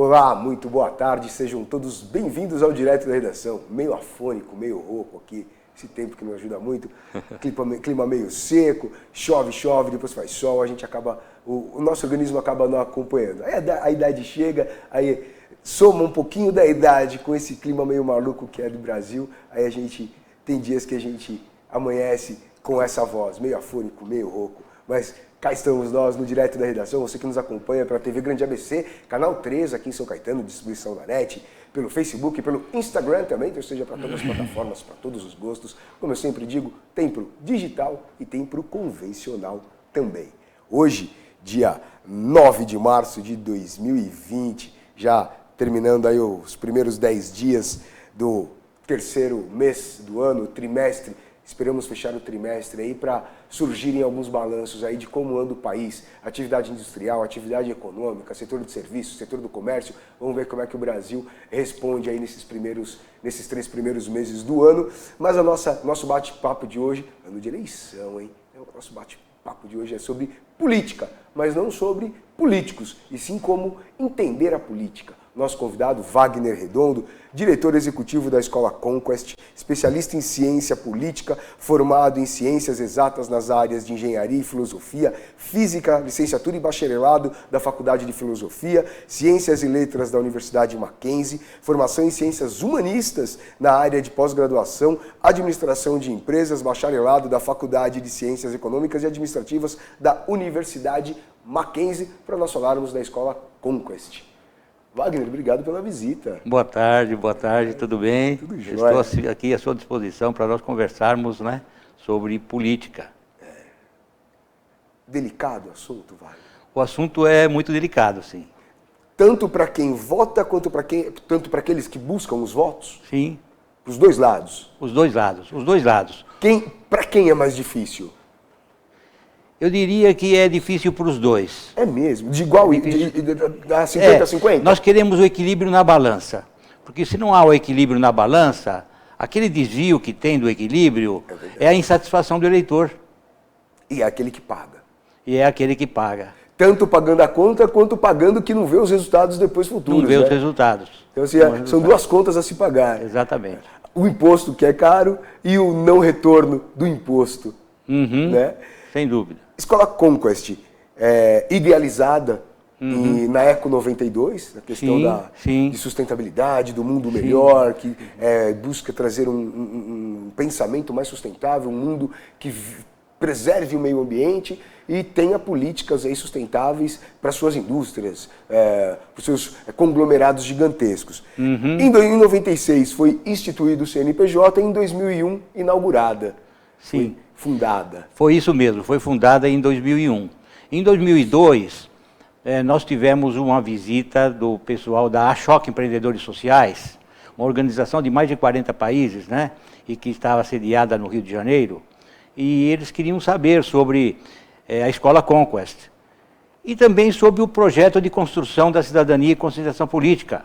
Olá, muito boa tarde, sejam todos bem-vindos ao Direto da Redação. Meio afônico, meio rouco aqui, esse tempo que não ajuda muito, clima meio seco, chove, depois faz sol, a gente acaba, o nosso organismo acaba não acompanhando. Aí a idade chega, aí soma um pouquinho da idade com esse clima meio maluco que é do Brasil, aí a gente tem dias que a gente amanhece com essa voz, meio afônico, meio rouco, mas cá estamos nós no Direto da Redação, você que nos acompanha pela TV Grande ABC, canal 3 aqui em São Caetano, distribuição da NET, pelo Facebook, pelo Instagram também, ou seja, para todas as plataformas, para todos os gostos. Como eu sempre digo, tem para o digital e tem para o convencional também. Hoje, dia 9 de março de 2020, já terminando aí os primeiros 10 dias do terceiro mês do ano, trimestre. Esperamos fechar o trimestre aí para surgirem alguns balanços aí de como anda o país, atividade industrial, atividade econômica, setor de serviços, setor do comércio. Vamos ver como é que o Brasil responde aí nesses 3 primeiros meses do ano. Mas nosso bate-papo de hoje, ano de eleição, hein? O nosso bate-papo de hoje é sobre política, mas não sobre políticos, e sim como entender a política. Nosso convidado, Wagner Redondo, diretor executivo da Escola Conquest, especialista em ciência política, formado em ciências exatas nas áreas de engenharia e filosofia, física, licenciatura e bacharelado da Faculdade de Filosofia, ciências e letras da Universidade Mackenzie, formação em ciências humanistas na área de pós-graduação, administração de empresas, bacharelado da Faculdade de Ciências Econômicas e Administrativas da Universidade Mackenzie, para nós falarmos da Escola Conquest. Wagner, obrigado pela visita. Boa tarde, tudo bem? Tudo jóia. Estou aqui à sua disposição para nós conversarmos, né, sobre política. Delicado o assunto, Wagner? O assunto é muito delicado, sim. Tanto para quem vota, tanto para aqueles que buscam os votos? Sim. Os dois lados? Os dois lados. Para quem é mais difícil? Eu diria que é difícil para os dois. É mesmo? De igual, a 50 a 50? Nós queremos o equilíbrio na balança. Porque se não há o equilíbrio na balança, aquele desvio que tem do equilíbrio é a insatisfação do eleitor. E é aquele que paga. Tanto pagando a conta, quanto pagando que não vê os resultados depois futuros. Não vê os resultados. Então, assim, são duas contas a se pagar. Exatamente. O imposto que é caro e o não retorno do imposto. Né? Sem dúvida. Escola Conquest, idealizada na Eco 92, na questão de sustentabilidade, do mundo melhor, que busca trazer um pensamento mais sustentável, um mundo que preserve o meio ambiente e tenha políticas aí sustentáveis para suas indústrias, para os seus conglomerados gigantescos. Em 96 foi instituído o CNPJ e em 2001 inaugurada. Sim. Fundada. Foi isso mesmo, foi fundada em 2001. Em 2002, nós tivemos uma visita do pessoal da ACHOC Empreendedores Sociais, uma organização de mais de 40 países, né, e que estava sediada no Rio de Janeiro, e eles queriam saber sobre a Escola Conquest e também sobre o projeto de construção da cidadania e conscientização política.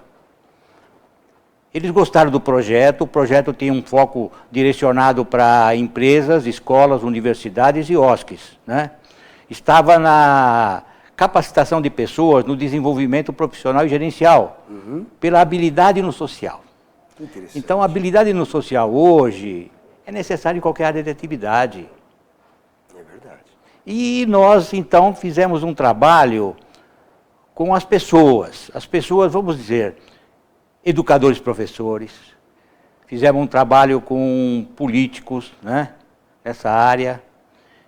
Eles gostaram do projeto, o projeto tem um foco direcionado para empresas, escolas, universidades e OSCs, né? Estava na capacitação de pessoas, no desenvolvimento profissional e gerencial, pela habilidade no social. Então, a habilidade no social hoje é necessária em qualquer área de atividade. É verdade. E nós, então, fizemos um trabalho com as pessoas. As pessoas, vamos dizer, educadores, professores, fizemos um trabalho com políticos, né, nessa área,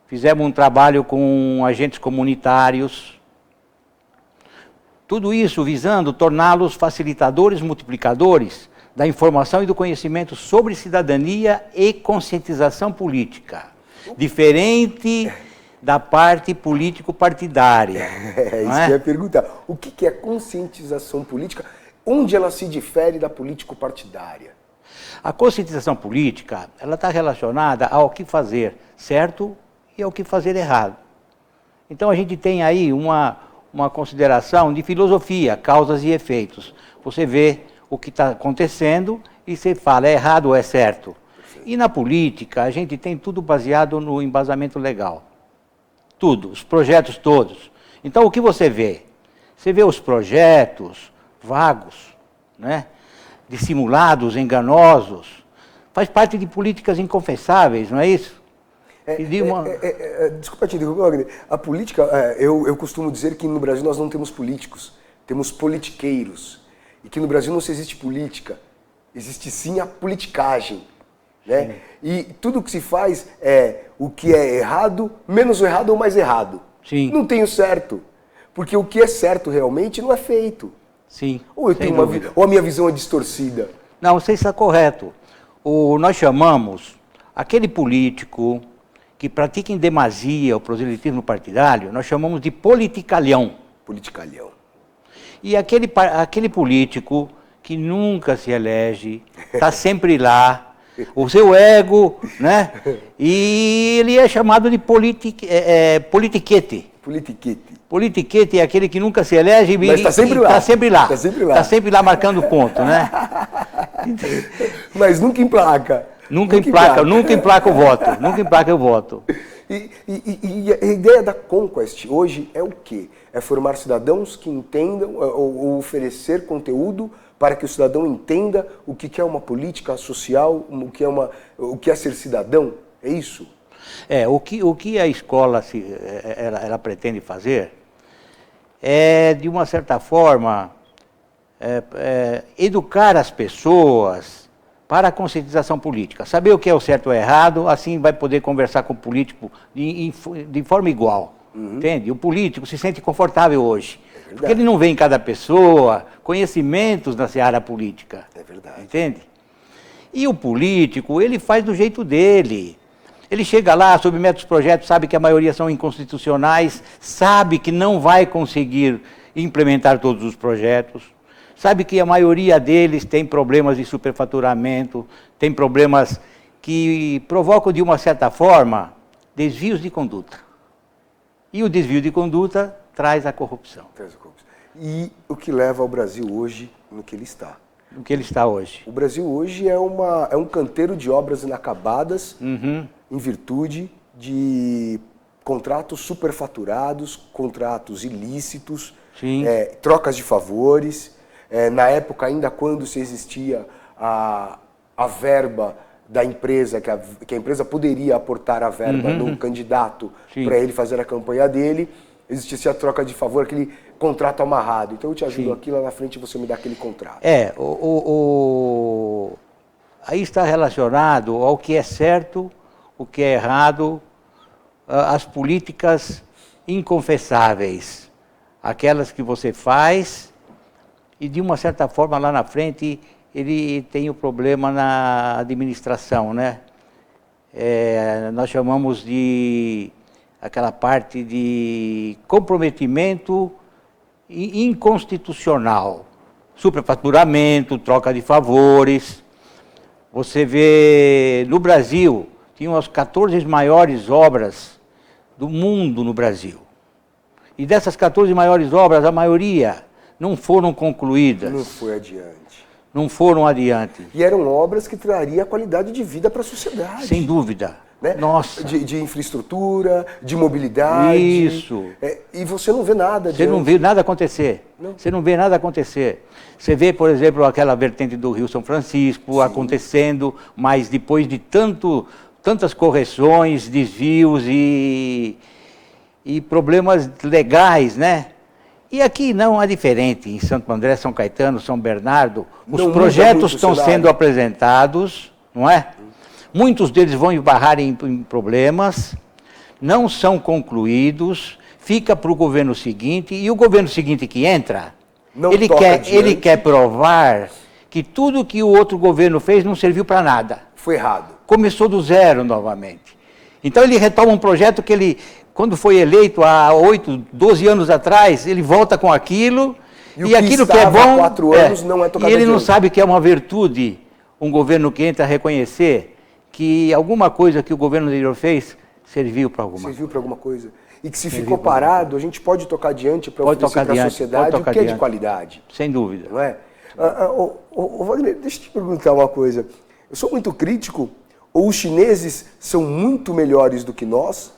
fizemos um trabalho com agentes comunitários, tudo isso visando torná-los facilitadores, multiplicadores da informação e do conhecimento sobre cidadania e conscientização política, diferente da parte político-partidária. Isso que eu ia perguntar. O que é conscientização política? Onde ela se difere da político-partidária? A conscientização política, ela está relacionada ao que fazer certo e ao que fazer errado. Então a gente tem aí uma consideração de filosofia, causas e efeitos. Você vê o que está acontecendo e você fala, é errado ou é certo. E na política, a gente tem tudo baseado no embasamento legal. Tudo, os projetos todos. Então o que você vê? Você vê os projetos, vagos, né? Dissimulados, enganosos. Faz parte de políticas inconfessáveis, não é isso? Desculpa te interromper, Wagner. A política, eu costumo dizer que no Brasil nós não temos políticos, temos politiqueiros. E que no Brasil não se existe política, existe sim a politicagem. Né? E tudo que se faz é o que é errado, menos o errado ou mais errado. Sim. Não tem o certo. Porque o que é certo realmente não é feito. Sim. Ou a minha visão é distorcida. Não, você está correto. Nós chamamos aquele político que pratica em demasia o proselitismo partidário, nós chamamos de politicalhão. Politicalhão. E aquele político que nunca se elege, está sempre lá, o seu ego, né? E ele é chamado de politiquete. Politiquete. Politiquete é aquele que nunca se elege mas está sempre lá. Está sempre lá. Está sempre lá. Está sempre lá marcando ponto, né? Mas nunca emplaca. Nunca emplaca o voto. Nunca emplaca o voto. E a ideia da Conquest hoje é o quê? É formar cidadãos que entendam, ou oferecer conteúdo para que o cidadão entenda o que é uma política social, o que é ser cidadão? É isso? O que a escola ela pretende fazer é, de uma certa forma, educar as pessoas para a conscientização política. Saber o que é o certo ou errado, assim vai poder conversar com o político de forma igual. Entende? O político se sente confortável hoje. Porque ele não vê em cada pessoa conhecimentos na seara política. É verdade. Entende? E o político, ele faz do jeito dele. Ele chega lá, submete os projetos, sabe que a maioria são inconstitucionais, sabe que não vai conseguir implementar todos os projetos, sabe que a maioria deles tem problemas de superfaturamento, tem problemas que provocam, de uma certa forma, desvios de conduta. E o desvio de conduta traz a corrupção. E o que leva o Brasil hoje no que ele está? No que ele está hoje. O Brasil hoje é um canteiro de obras inacabadas, em virtude de contratos superfaturados, contratos ilícitos, trocas de favores. Na época, ainda quando se existia a verba da empresa, que a empresa poderia aportar a verba no candidato para ele fazer a campanha dele, existia a troca de favor, aquele contrato amarrado. Então eu te ajudo aqui, lá na frente você me dá aquele contrato. Aí está relacionado ao que é certo, o que é errado, as políticas inconfessáveis, aquelas que você faz e, de uma certa forma, lá na frente, ele tem o problema na administração, né? Nós chamamos de aquela parte de comprometimento inconstitucional, superfaturamento, troca de favores. Você vê, no Brasil, tinham as 14 maiores obras do mundo no Brasil. E dessas 14 maiores obras, a maioria não foram concluídas. Não foi adiante. Não foram adiante. E eram obras que trariam qualidade de vida para a sociedade. Sem dúvida. Né? Nossa. De infraestrutura, de mobilidade. Isso. E você não vê nada disso. Você não vê nada acontecer. Não. Você não vê nada acontecer. Você vê, por exemplo, aquela vertente do Rio São Francisco acontecendo, mas depois de tantas correções, desvios e problemas legais, né? E aqui não é diferente. Em Santo André, São Caetano, São Bernardo, os projetos estão sendo apresentados, não é? Muitos deles vão esbarrar em problemas, não são concluídos, fica para o governo seguinte, e o governo seguinte que entra, ele quer provar que tudo que o outro governo fez não serviu para nada. Foi errado. Começou do zero novamente. Então ele retoma um projeto que ele, quando foi eleito há 12 anos atrás, ele volta com aquilo, e aquilo que é bom, 4 anos não é tocado e ele não sabe que é uma virtude um governo que entra a reconhecer que alguma coisa que o governo anterior fez serviu para alguma coisa. Serviu para alguma coisa. E que se ficou parado, a gente pode tocar adiante para oferecer para a sociedade o que é de qualidade. Sem dúvida. Não é? Wagner, deixa eu te perguntar uma coisa. Eu sou muito crítico, ou os chineses são muito melhores do que nós,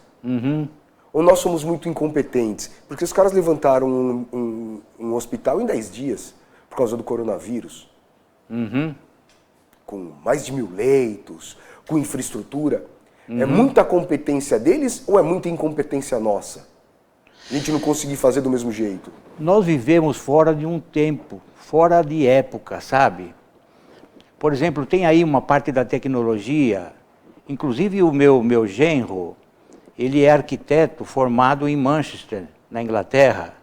ou nós somos muito incompetentes? Porque os caras levantaram um hospital em 10 dias. por causa do coronavírus, Uhum. com mais de 1.000 leitos, com infraestrutura, é muita competência deles ou é muita incompetência nossa? A gente não conseguir fazer do mesmo jeito. Nós vivemos fora de um tempo, fora de época, sabe? Por exemplo, tem aí uma parte da tecnologia, inclusive o meu genro, ele é arquiteto formado em Manchester, na Inglaterra,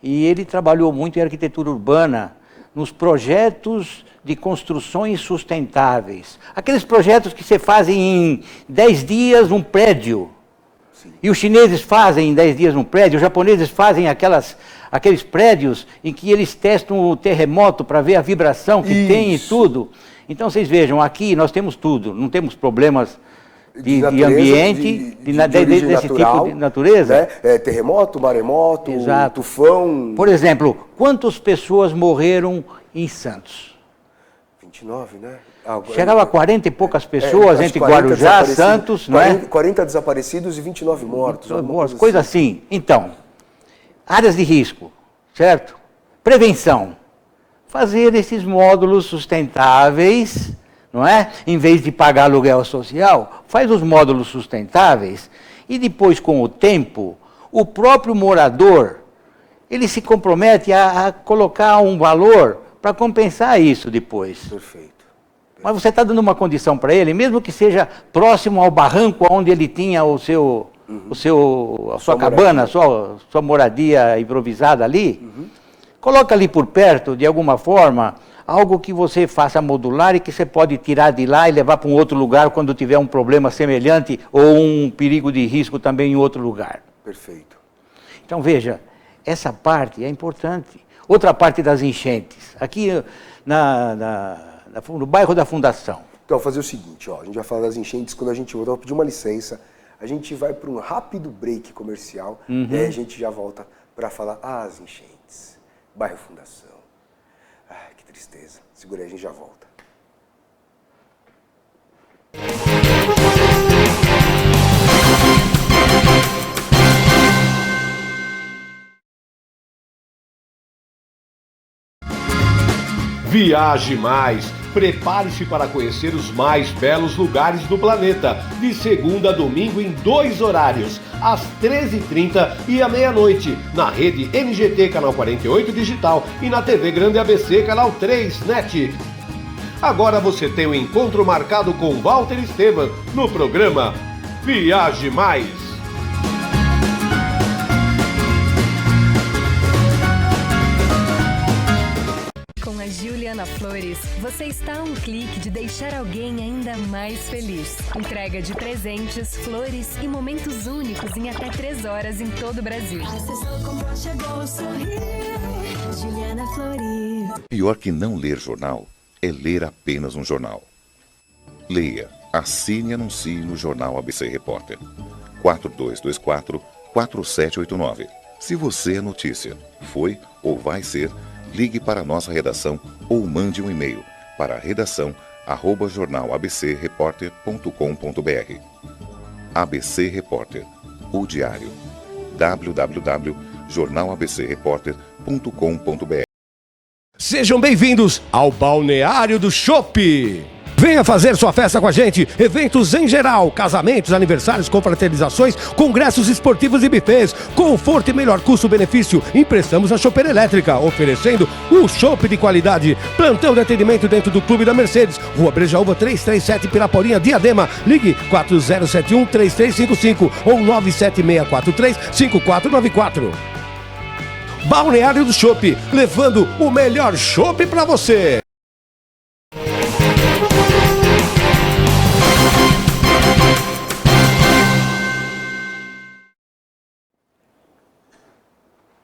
e ele trabalhou muito em arquitetura urbana, nos projetos de construções sustentáveis. Aqueles projetos que você faz em 10 dias um prédio. Sim. E os chineses fazem em 10 dias um prédio, os japoneses fazem aqueles prédios em que eles testam o terremoto para ver a vibração que tem e tudo. Então vocês vejam, aqui nós temos tudo, não temos problemas de ambiente, desse natural, tipo de natureza. Né? Terremoto, maremoto, Exato. tufão. Por exemplo, quantas pessoas morreram em Santos? 29, né? Chegava a 40 e poucas pessoas entre Guarujá, Santos, não é? 40 desaparecidos e 29 mortos. Coisa assim. Então, áreas de risco, certo? Prevenção. Fazer esses módulos sustentáveis, não é? Em vez de pagar aluguel social, faz os módulos sustentáveis e depois, com o tempo, o próprio morador, ele se compromete a colocar um valor para compensar isso depois. Perfeito. Mas você está dando uma condição para ele, mesmo que seja próximo ao barranco onde ele tinha a sua cabana, a sua moradia improvisada ali, coloca ali por perto, de alguma forma, algo que você faça modular e que você pode tirar de lá e levar para um outro lugar quando tiver um problema semelhante ou um perigo de risco também em outro lugar. Perfeito. Então veja, essa parte é importante. Outra parte das enchentes, aqui no bairro da Fundação. Então, fazer o seguinte, ó, a gente vai falar das enchentes, quando a gente voltar, eu vou pedir uma licença, a gente vai para um rápido break comercial, e aí a gente já volta para falar as enchentes, bairro Fundação. Ai, que tristeza. Segura aí, a gente já volta. Viaje mais! Prepare-se para conhecer os mais belos lugares do planeta, de segunda a domingo em 2 horários, às 13h30 e à meia-noite, na rede NGT Canal 48 Digital e na TV Grande ABC Canal 3 NET. Agora você tem um encontro marcado com Walter Esteban no programa Viaje Mais! Com a Juliana Flores, você está a um clique de deixar alguém ainda mais feliz. Entrega de presentes, flores e momentos únicos em até 3 horas em todo o Brasil. Juliana Flores. Pior que não ler jornal é ler apenas um jornal. Leia, assine e anuncie no Jornal ABC Repórter. 4224-4789. Se você é notícia, foi ou vai ser, ligue para a nossa redação ou mande um e-mail para redação@jornalabcreporter.com.br. ABC Repórter, o diário. www.jornalabcreporter.com.br. Sejam bem-vindos ao Balneário do Chopp! Venha fazer sua festa com a gente, eventos em geral, casamentos, aniversários, confraternizações, congressos esportivos e buffets, conforto e melhor custo-benefício. Emprestamos a chopeira elétrica, oferecendo um chopp de qualidade. Plantão de atendimento dentro do Clube da Mercedes, Rua Brejaúva 337, Piraporinha, Diadema. Ligue 4071-3355 ou 97643-5494. Balneário do Chopp, levando o melhor chopp para você.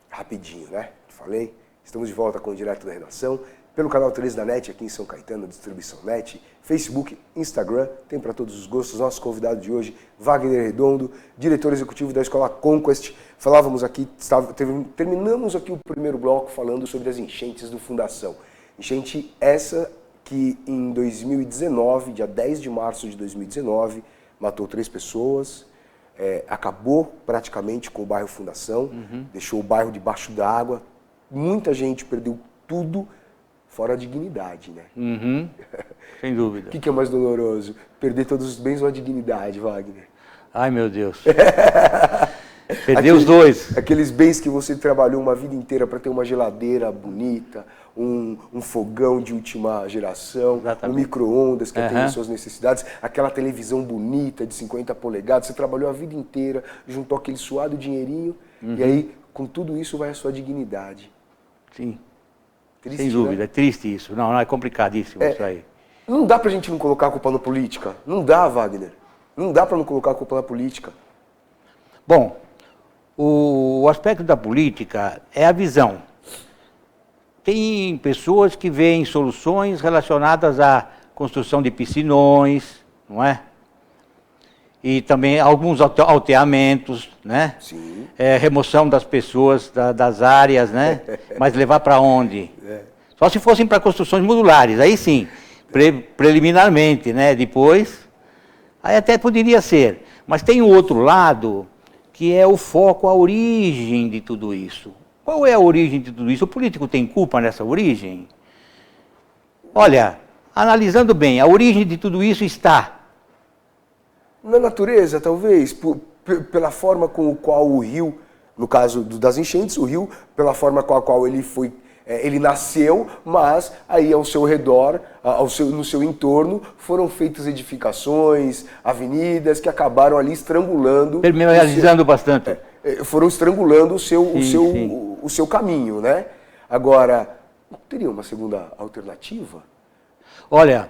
Rapidinho, né? Falei. Estamos de volta com o Direto da Redação, pelo canal 3 da NET, aqui em São Caetano, distribuição NET, Facebook, Instagram, tem para todos os gostos. Nosso convidado de hoje, Wagner Redondo, diretor executivo da Escola Conquest. Falávamos aqui, terminamos aqui o primeiro bloco falando sobre as enchentes do Fundação. Enchente essa que em 2019, dia 10 de março de 2019, matou 3 pessoas, acabou praticamente com o bairro Fundação, deixou o bairro debaixo d'água, muita gente perdeu tudo, fora a dignidade, né? Uhum. Sem dúvida. O que é mais doloroso? Perder todos os bens ou a dignidade, Wagner? Ai, meu Deus. Perder os dois. Aqueles bens que você trabalhou uma vida inteira para ter uma geladeira bonita, um fogão de última geração, Exatamente. um micro-ondas que atende suas necessidades, aquela televisão bonita de 50 polegadas, você trabalhou a vida inteira, juntou aquele suado dinheirinho, e aí, com tudo isso, vai a sua dignidade. Sim. Triste, Sem dúvida, né? é triste isso. Não, é complicadíssimo isso aí. Não dá pra gente não colocar a culpa na política. Não dá, Wagner. Não dá pra não colocar a culpa na política. Bom, o aspecto da política é a visão. Tem pessoas que veem soluções relacionadas à construção de piscinões, não é? E também alguns alteamentos, né? Sim. Remoção das pessoas das áreas, né? Mas levar para onde? Só se fossem para construções modulares, aí sim, preliminarmente, né? Depois, aí até poderia ser. Mas tem o outro lado, que é o foco, a origem de tudo isso. Qual é a origem de tudo isso? O político tem culpa nessa origem? Olha, analisando bem, a origem de tudo isso está Na natureza, talvez, pela forma com a qual o rio, no caso das enchentes, o rio, pela forma com a qual ele foi, ele nasceu, mas aí ao seu redor, no seu entorno, foram feitas edificações, avenidas que acabaram ali estrangulando... permeabilizando bastante. Foram estrangulando Sim. o seu caminho, né? Agora, não teria uma segunda alternativa? Olha,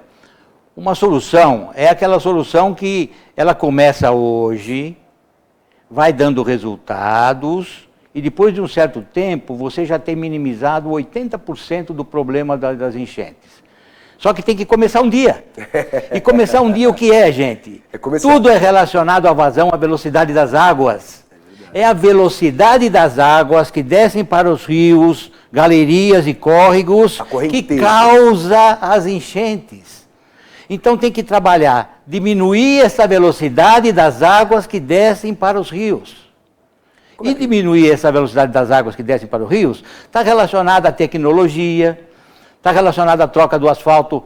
uma solução é aquela solução que ela começa hoje, vai dando resultados, e depois de um certo tempo você já tem minimizado 80% do problema das enchentes. Só que tem que começar um dia. E começar um dia o que é, gente? Tudo é relacionado à vazão, à velocidade das águas. É a velocidade das águas que descem para os rios, galerias e córregos que causa as enchentes. Então tem que trabalhar, diminuir essa velocidade das águas que descem para os rios. E diminuir essa velocidade das águas que descem para os rios está relacionada à tecnologia, está relacionada à troca do asfalto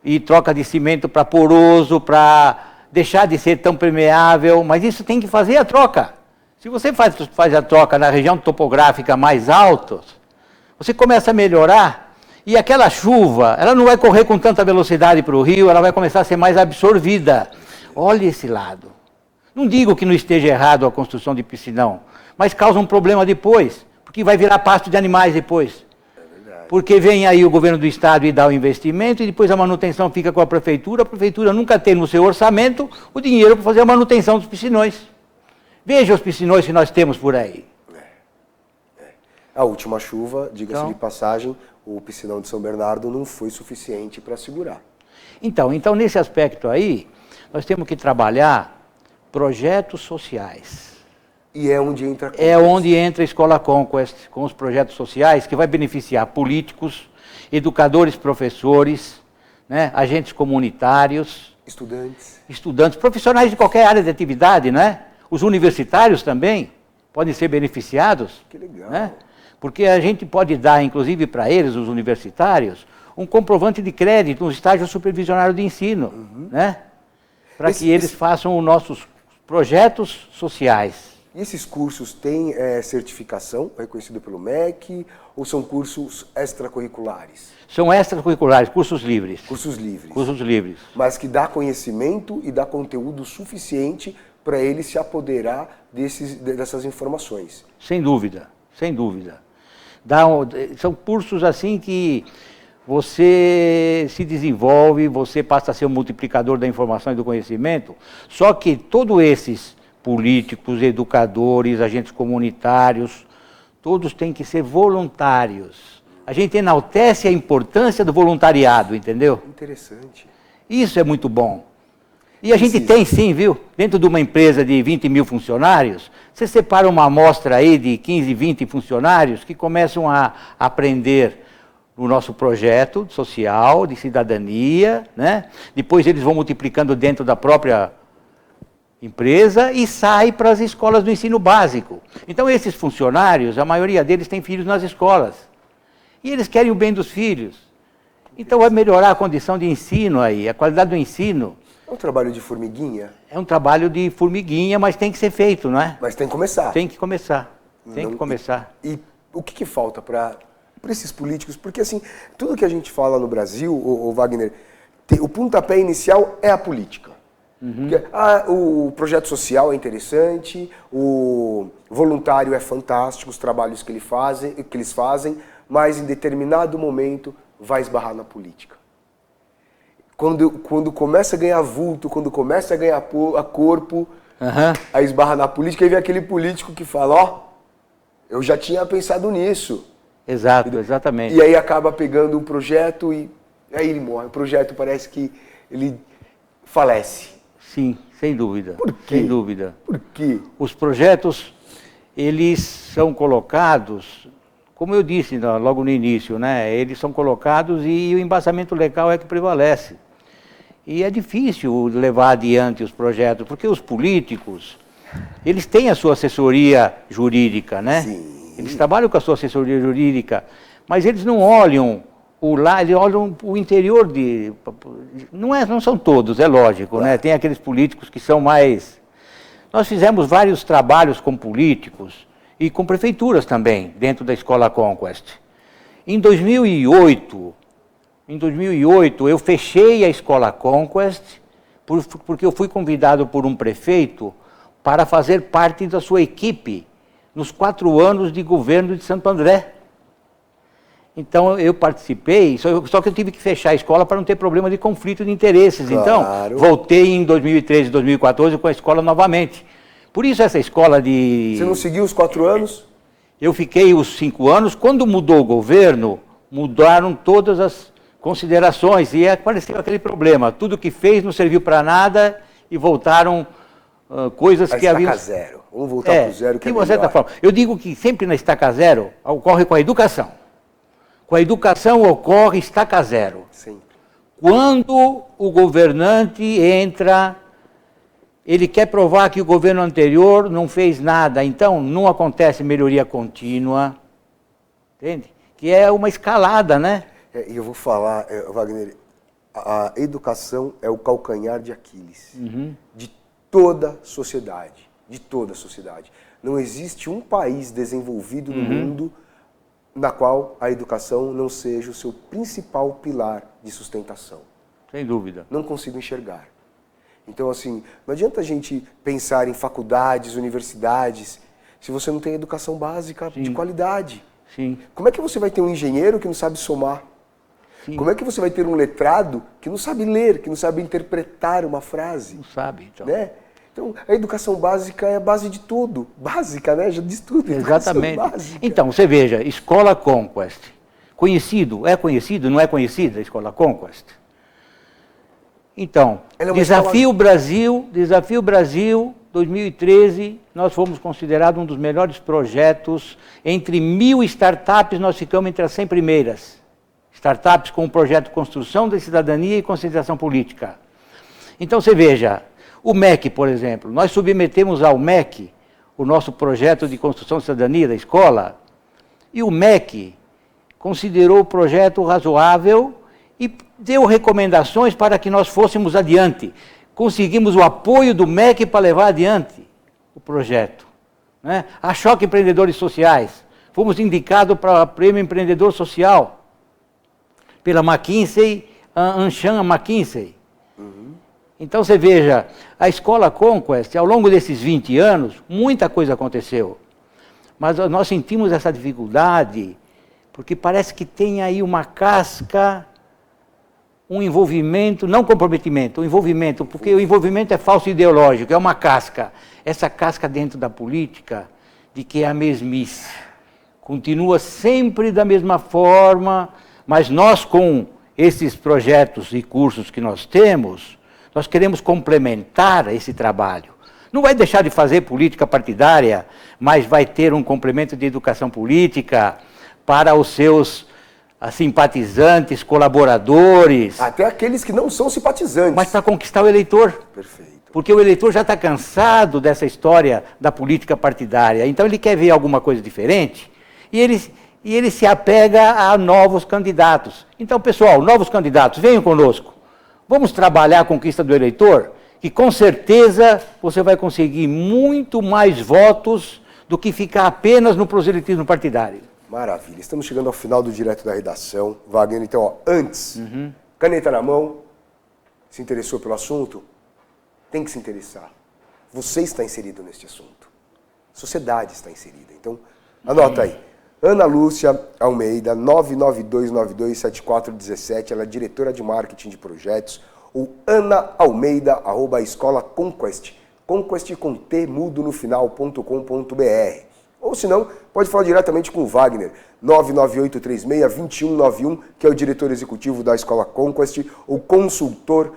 e troca de cimento para poroso, para deixar de ser tão permeável, mas isso tem que fazer a troca. Se você faz a troca na região topográfica mais alta, você começa a melhorar e aquela chuva, ela não vai correr com tanta velocidade para o rio, ela vai começar a ser mais absorvida. Olha esse lado. Não digo que não esteja errado a construção de piscinão, mas causa um problema depois, porque vai virar pasto de animais depois. Porque vem aí o governo do estado e dá o investimento e depois a manutenção fica com a prefeitura nunca tem no seu orçamento o dinheiro para fazer a manutenção dos piscinões. Veja os piscinões que nós temos por aí. A última chuva, diga-se de passagem, o piscinão de São Bernardo não foi suficiente para segurar. Então, nesse aspecto aí, nós temos que trabalhar projetos sociais. E é onde entra... É onde entra a Escola Conquest, com os projetos sociais, que vai beneficiar políticos, educadores, professores, né, agentes comunitários... Estudantes, profissionais de qualquer área de atividade, né? Os universitários também podem ser beneficiados. Que legal. Né? Porque a gente pode dar, inclusive para eles, os universitários, um comprovante de crédito, um estágio supervisionário de ensino, né? Para que eles façam os nossos projetos sociais. E esses cursos têm certificação reconhecida pelo MEC ou são cursos extracurriculares? São extracurriculares, cursos livres. Cursos livres. Cursos livres. Mas que dá conhecimento e dá conteúdo suficiente para ele se apoderar dessas informações. Sem dúvida, sem dúvida. São cursos assim que você se desenvolve, você passa a ser um multiplicador da informação e do conhecimento, só que todos esses políticos, educadores, agentes comunitários, todos têm que ser voluntários. A gente enaltece a importância do voluntariado, entendeu? Interessante. Isso é muito bom. E a gente tem sim, viu? Dentro de uma empresa de 20 mil funcionários, você separa uma amostra aí de 15, 20 funcionários que começam a aprender o nosso projeto social, de cidadania, né? Depois eles vão multiplicando dentro da própria empresa e saem para as escolas do ensino básico. Então esses funcionários, a maioria deles tem filhos nas escolas. E eles querem o bem dos filhos. Então vai melhorar a condição de ensino aí, a qualidade do ensino. É um trabalho de formiguinha? É um trabalho de formiguinha, mas tem que ser feito, não é? Mas tem que começar. Tem que começar, tem que começar. E o que falta para esses políticos? Porque assim, tudo que a gente fala no Brasil, o Wagner, o pontapé inicial é a política. Porque, o projeto social é interessante, o voluntário é fantástico, os trabalhos que eles fazem, mas em determinado momento vai esbarrar na política. Quando começa a ganhar vulto, quando começa a ganhar corpo, aí esbarra na política, e vem aquele político que fala, eu já tinha pensado nisso. Exato, exatamente. E aí acaba pegando um projeto e aí ele morre. O projeto parece que ele falece. Sim, sem dúvida. Por quê? Sem dúvida. Por quê? Os projetos, eles são colocados, como eu disse logo no início, né? Eles são colocados e o embasamento legal é que prevalece. E é difícil levar adiante os projetos, porque os políticos, eles têm a sua assessoria jurídica, né? Sim. Eles trabalham com a sua assessoria jurídica, mas eles não olham eles olham o interior de... Não são todos, é lógico, né? Tem aqueles políticos que são mais... Nós fizemos vários trabalhos com políticos e com prefeituras também, dentro da Escola Conquest. Em 2008, eu fechei a Escola Conquest porque eu fui convidado por um prefeito para fazer parte da sua equipe nos 4 anos de governo de Santo André. Então eu participei, só que eu tive que fechar a escola para não ter problema de conflito de interesses. Claro. Então voltei em 2013 e 2014 com a escola novamente. Por isso essa escola de... Você não seguiu os 4 anos? Eu fiquei os 5 anos. Quando mudou o governo, mudaram todas as considerações e apareceu aquele problema. Tudo que fez não serviu para nada e voltaram coisas que haviam... Estaca zero. Vamos voltar para o zero, que é melhor. De certa forma. Eu digo que sempre na estaca zero ocorre com a educação. Com a educação ocorre estaca zero. Sempre. Quando o governante entra, ele quer provar que o governo anterior não fez nada, então não acontece melhoria contínua, entende? Que é uma escalada, né? E eu vou falar, Wagner, a educação é o calcanhar de Aquiles de toda sociedade, Não existe um país desenvolvido no mundo na qual a educação não seja o seu principal pilar de sustentação. Sem dúvida. Não consigo enxergar. Então, assim, não adianta a gente pensar em faculdades, universidades, se você não tem educação básica de qualidade. Sim. Como é que você vai ter um engenheiro que não sabe somar? Sim. Como é que você vai ter um letrado que não sabe ler, que não sabe interpretar uma frase? Não sabe, então. Né? Então, a educação básica é a base de tudo. Básica, né? Já diz tudo. Exatamente. Básica. Então, você veja, Escola Conquest. Conhecido? É conhecido? Não é conhecida a Escola Conquest? Então, Desafio Brasil 2013, nós fomos considerados um dos melhores projetos. Entre 1000 startups, nós ficamos entre as 100 primeiras. Startups com o projeto Construção da Cidadania e Conscientização Política. Então, você veja, o MEC, por exemplo, nós submetemos ao MEC o nosso projeto de construção de cidadania da escola, e o MEC considerou o projeto razoável e deu recomendações para que nós fôssemos adiante. Conseguimos o apoio do MEC para levar adiante o projeto. Né? A Choque Empreendedores Sociais, fomos indicados para o Prêmio Empreendedor Social, pela McKinsey, Anshan McKinsey. Então você veja, a Escola Conquest, ao longo desses 20 anos, muita coisa aconteceu. Mas nós sentimos essa dificuldade, porque parece que tem aí uma casca, um envolvimento, não comprometimento, um envolvimento, porque o envolvimento é falso ideológico, é uma casca. Essa casca dentro da política, de que é a mesmice. Continua sempre da mesma forma, mas nós com esses projetos e cursos que nós temos, nós queremos complementar esse trabalho. Não vai deixar de fazer política partidária, mas vai ter um complemento de educação política para os seus simpatizantes, colaboradores. Até aqueles que não são simpatizantes. Mas para conquistar o eleitor. Perfeito. Porque o eleitor já está cansado dessa história da política partidária. Então ele quer ver alguma coisa diferente e ele e ele se apega a novos candidatos. Então, pessoal, novos candidatos, venham conosco. Vamos trabalhar a conquista do eleitor, que com certeza você vai conseguir muito mais votos do que ficar apenas no proselitismo partidário. Maravilha. Estamos chegando ao final do Direto da Redação. Wagner, então, ó, antes, caneta na mão, se interessou pelo assunto? Tem que se interessar. Você está inserido neste assunto. A sociedade está inserida. Então, anota aí. Ana Lúcia Almeida, 992927417, ela é diretora de marketing de projetos, ou Ana Almeida, @Escola Conquest, Conquest com T mudo no final.com.br. Ou se não, pode falar diretamente com o Wagner, 99836-2191, que é o diretor executivo da Escola Conquest, ou consultor,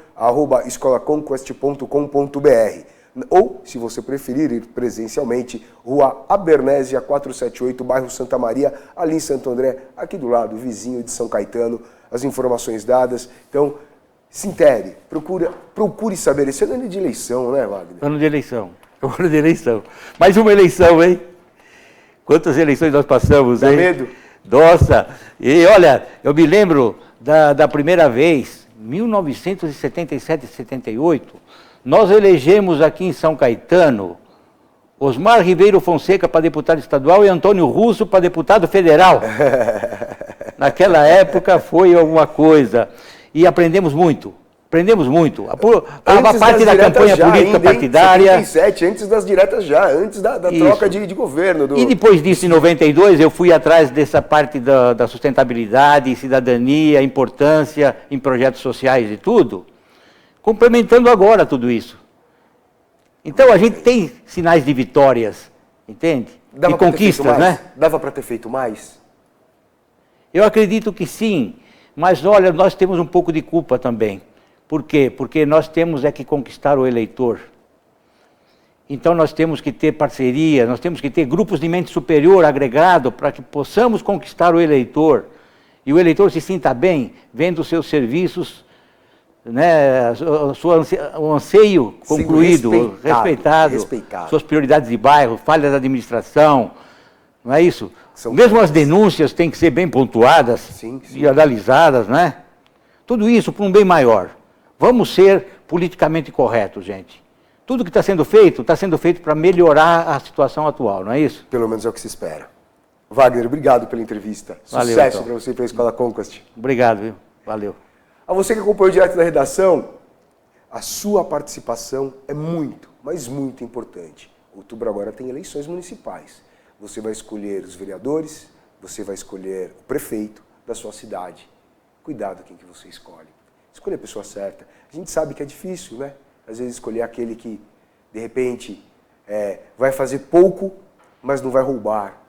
@escolaconquest.com.br. Ou, se você preferir ir presencialmente, Rua Abernésia 478, bairro Santa Maria, ali em Santo André, aqui do lado, vizinho de São Caetano. As informações dadas. Então, se intere, procure saber. Esse é ano de eleição, né, Wagner? Ano de eleição. Ano de eleição. Mais uma eleição, hein? Quantas eleições nós passamos, hein? Dá medo? Nossa! E olha, eu me lembro da primeira vez, 1977 e 78, nós elegemos aqui em São Caetano Osmar Ribeiro Fonseca para deputado estadual e Antônio Russo para deputado federal. Naquela época foi alguma coisa. E aprendemos muito. Aprendemos muito. A parte da campanha política partidária. 77, antes das diretas já, antes da troca de governo. E depois disso, em 92, eu fui atrás dessa parte da sustentabilidade, cidadania, importância em projetos sociais e tudo, complementando agora tudo isso. Então a gente tem sinais de vitórias, entende? E conquistas, né? Dava para ter feito mais? Eu acredito que sim, mas olha, nós temos um pouco de culpa também. Por quê? Porque nós temos que conquistar o eleitor. Então nós temos que ter parceria, nós temos que ter grupos de mente superior agregado para que possamos conquistar o eleitor. E o eleitor se sinta bem vendo os seus serviços, né, o anseio concluído, respeitado, suas prioridades de bairro, falhas da administração, não é isso? Mesmo as denúncias têm que ser bem pontuadas e analisadas, né? Tudo isso para um bem maior. Vamos ser politicamente corretos, gente. Tudo que está sendo feito para melhorar a situação atual, não é isso? Pelo menos é o que se espera. Wagner, obrigado pela entrevista. Valeu, Sucesso então. para você e para a Escola Conquest. Obrigado, viu? Valeu. A você que acompanhou o Direto da Redação, a sua participação é muito, mas muito importante. Outubro agora tem eleições municipais. Você vai escolher os vereadores, você vai escolher o prefeito da sua cidade. Cuidado quem que você escolhe. Escolha a pessoa certa. A gente sabe que é difícil, né? Às vezes escolher aquele que, de repente, vai fazer pouco, mas não vai roubar.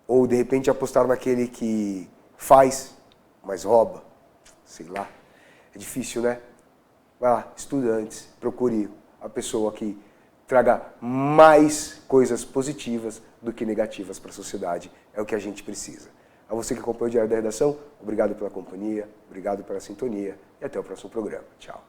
Ou, de repente, apostar naquele que faz, mas rouba. Sei lá. É difícil, né? Vai lá, estuda antes. Procure a pessoa que traga mais coisas positivas do que negativas para a sociedade. É o que a gente precisa. A você que acompanhou o Diário da Redação, obrigado pela companhia, obrigado pela sintonia e até o próximo programa. Tchau.